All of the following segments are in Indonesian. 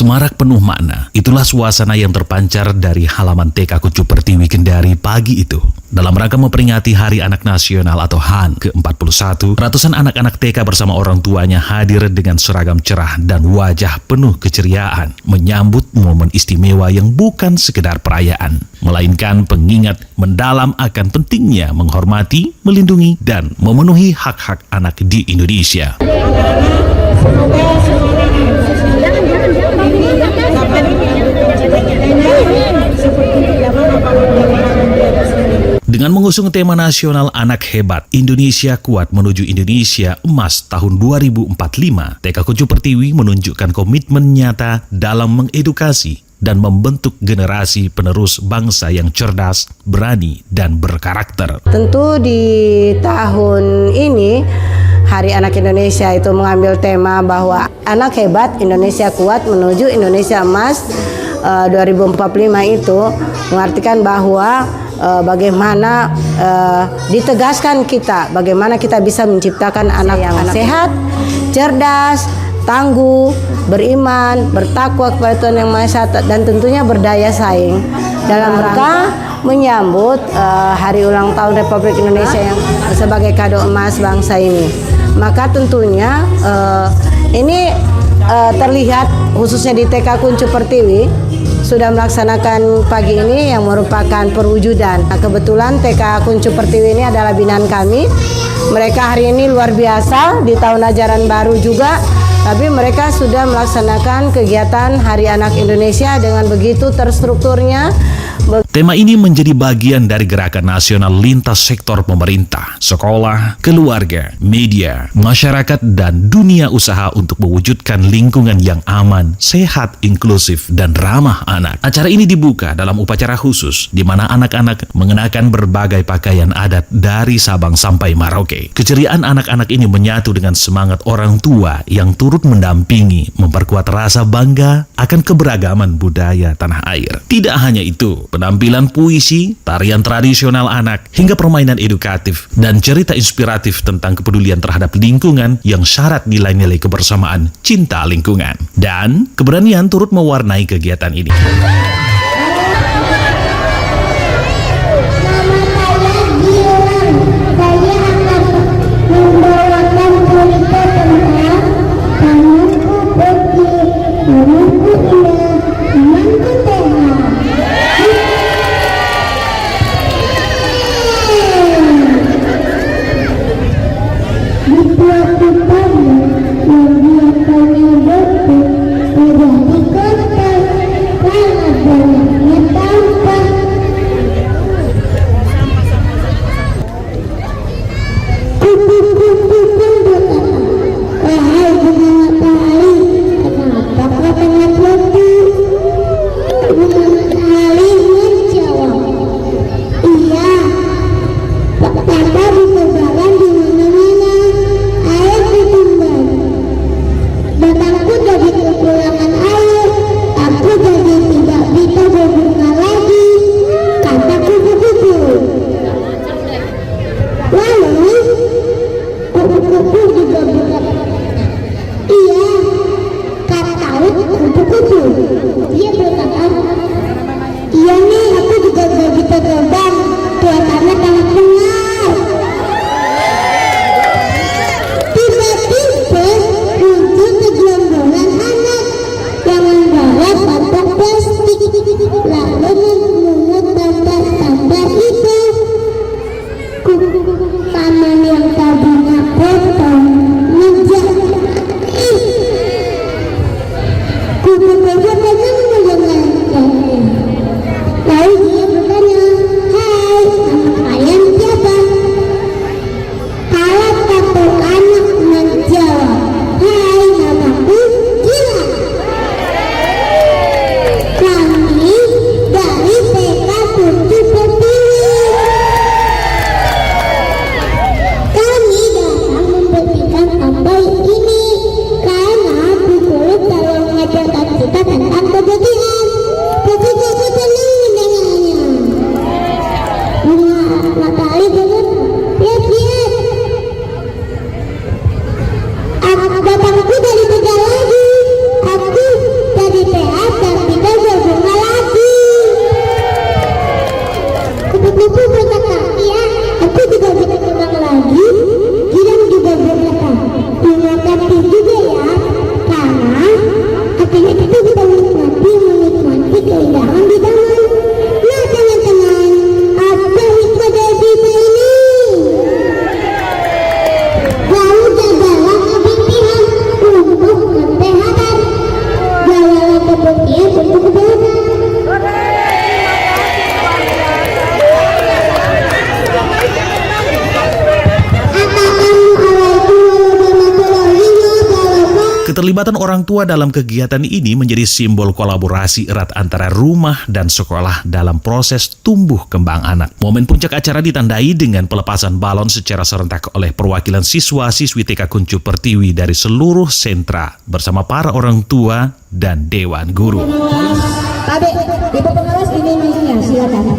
semarak penuh makna. Itulah suasana yang terpancar dari halaman TK Kuncup Pertiwi Kendari pagi itu. Dalam rangka memperingati Hari Anak Nasional atau HAN ke-41, ratusan anak-anak TK bersama orang tuanya hadir dengan seragam cerah dan wajah penuh keceriaan menyambut momen istimewa yang bukan sekedar perayaan, melainkan pengingat mendalam akan pentingnya menghormati, melindungi, dan memenuhi hak-hak anak di Indonesia. Dengan mengusung tema nasional Anak Hebat, Indonesia Kuat Menuju Indonesia Emas tahun 2045, TK Kuncup Pertiwi menunjukkan komitmen nyata dalam mengedukasi dan membentuk generasi penerus bangsa yang cerdas, berani, dan berkarakter. Tentu di tahun ini, Hari Anak Indonesia itu mengambil tema bahwa anak hebat, Indonesia kuat menuju Indonesia Emas 2045 itu mengartikan bahwa bagaimana ditegaskan kita, bagaimana kita bisa menciptakan anak yang sehat, cerdas, tangguh, beriman, bertakwa kepada Tuhan Yang Maha Esa, dan tentunya berdaya saing dalam rangka menyambut hari ulang tahun Republik Indonesia yang sebagai kado emas bangsa ini. Maka tentunya ini terlihat khususnya di TK Kuncup Pertiwi sudah melaksanakan pagi ini yang merupakan perwujudan. Nah, kebetulan TK Kuncup Pertiwi ini adalah binaan kami. Mereka hari ini luar biasa di tahun ajaran baru juga, tapi mereka sudah melaksanakan kegiatan Hari Anak Indonesia dengan begitu terstrukturnya. Tema ini menjadi bagian dari gerakan nasional lintas sektor pemerintah, sekolah, keluarga, media, masyarakat, dan dunia usaha untuk mewujudkan lingkungan yang aman, sehat, inklusif, dan ramah anak. Acara ini dibuka dalam upacara khusus di mana anak-anak mengenakan berbagai pakaian adat dari Sabang sampai Merauke. Keceriaan anak-anak ini menyatu dengan semangat orang tua yang turut mendampingi, memperkuat rasa bangga akan keberagaman budaya tanah air. Tidak hanya itu, penampilan puisi, tarian tradisional anak, hingga permainan edukatif dan cerita inspiratif tentang kepedulian terhadap lingkungan yang syarat nilai-nilai kebersamaan, cinta lingkungan, dan keberanian turut mewarnai kegiatan ini. Datangku dari Tegal lagi, aku dari Keterlibatan orang tua dalam kegiatan ini menjadi simbol kolaborasi erat antara rumah dan sekolah dalam proses tumbuh kembang anak. Momen puncak acara ditandai dengan pelepasan balon secara serentak oleh perwakilan siswa-siswi TK Kuncup Pertiwi dari seluruh sentra bersama para orang tua dan Dewan Guru. Adik, Ibu Pengawas ini mic-nya, silakan.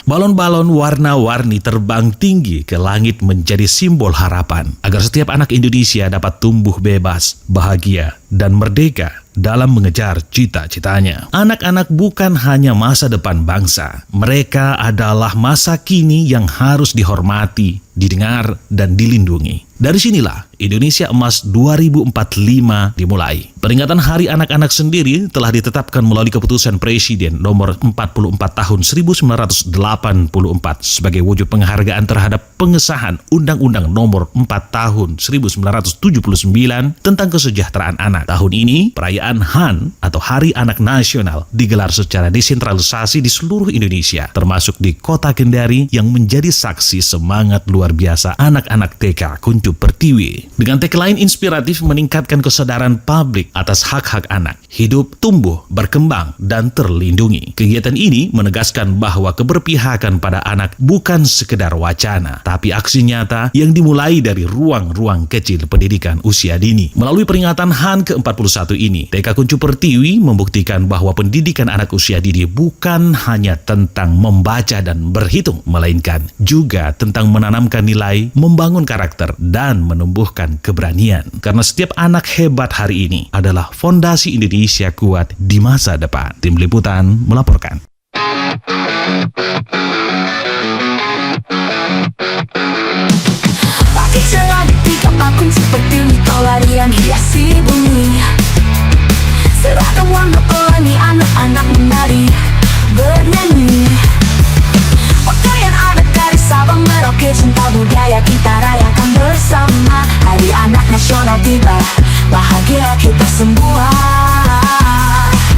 Balon-balon warna-warni terbang tinggi ke langit menjadi simbol harapan agar setiap anak Indonesia dapat tumbuh bebas, bahagia, dan merdeka dalam mengejar cita-citanya. Anak-anak bukan hanya masa depan bangsa, mereka adalah masa kini yang harus dihormati, didengar, dan dilindungi. Dari sinilah Indonesia Emas 2045 dimulai. Peringatan Hari Anak-anak sendiri telah ditetapkan melalui keputusan Presiden nomor 44 tahun 1984 sebagai wujud penghargaan terhadap pengesahan Undang-Undang nomor 4 tahun 1979 tentang kesejahteraan anak. Tahun ini, perayaan HAN atau Hari Anak Nasional digelar secara desentralisasi di seluruh Indonesia, termasuk di Kota Kendari yang menjadi saksi semangat luar biasa anak-anak TK Kuncup Pertiwi. Dengan tagline inspiratif meningkatkan kesadaran publik atas hak-hak anak, hidup, tumbuh, berkembang, dan terlindungi. Kegiatan ini menegaskan bahwa keberpihakan pada anak bukan sekedar wacana, tapi aksi nyata yang dimulai dari ruang-ruang kecil pendidikan usia dini. Melalui peringatan HAN ke-41 ini, TK Kuncup Pertiwi membuktikan bahwa pendidikan anak usia dini bukan hanya tentang membaca dan berhitung, melainkan juga tentang menanamkan nilai, membangun karakter, dan menumbuhkan keberanian. Karena setiap anak hebat hari ini adalah fondasi Indonesia kuat di masa depan. Tim Liputan melaporkan. Pakai celah di TK Kuncup Pertiwi, pelarian hiasi bumi. Seragam warna pelangi, anak-anak menari, bernyanyi. Pakaian adat dari Sabang Merauke, cinta budaya kita rayakan bersama. Hari Anak Nasional tiba, bahagia kita semua.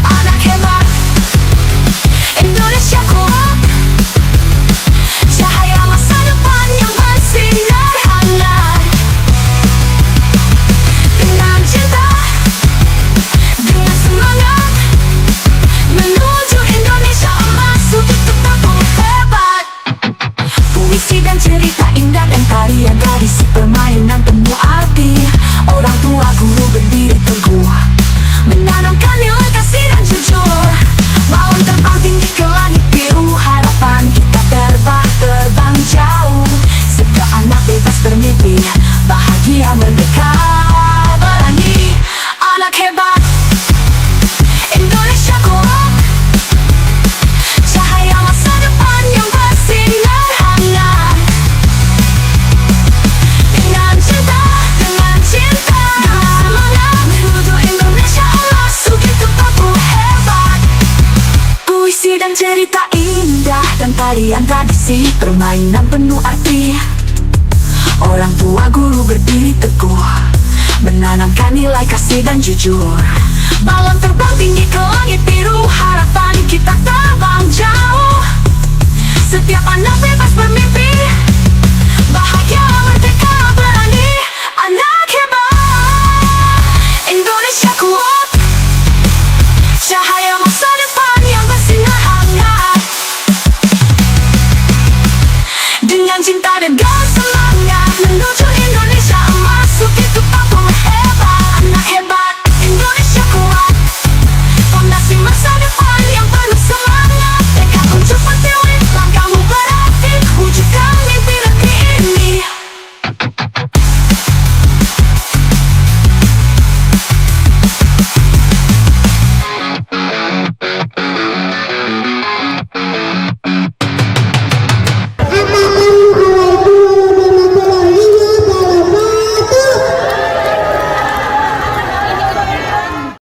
Anak hebat, Indonesia kuat, cahaya masa depan yang bersinar hangat. Dengan cinta, dengan semangat, menuju Indonesia Emas untuk tetap hebat. Puisi dan cerita indah dan tarian tradisi, permainan penuh arti. Orang tua guru berdiri teguh, menanamkan nilai kasih dan jujur. Balon terbang tinggi ke langit biru, harapan kita terbang jauh. Setiap anak bebas bermimpi, bahagia merdeka berani. Anak hebat, Indonesia kuat, cahaya masa depan yang bersinar hangat. Dengan cinta, dengan semangat, menuju Indonesia Emas untuk tetap hebat. Puisi dan cerita indah dan tarian tradisi, permainan penuh arti. Orang tua guru berdiri teguh, menanamkan nilai kasih dan jujur. Balon terbang tinggi ke langit biru, harapan kita terbang jauh. Setiap anak bebas bermimpi, bahagia merdeka berani. Anak hebat, Indonesia kuat, cahaya masa depan yang bersinar hangat. Dengan cinta dan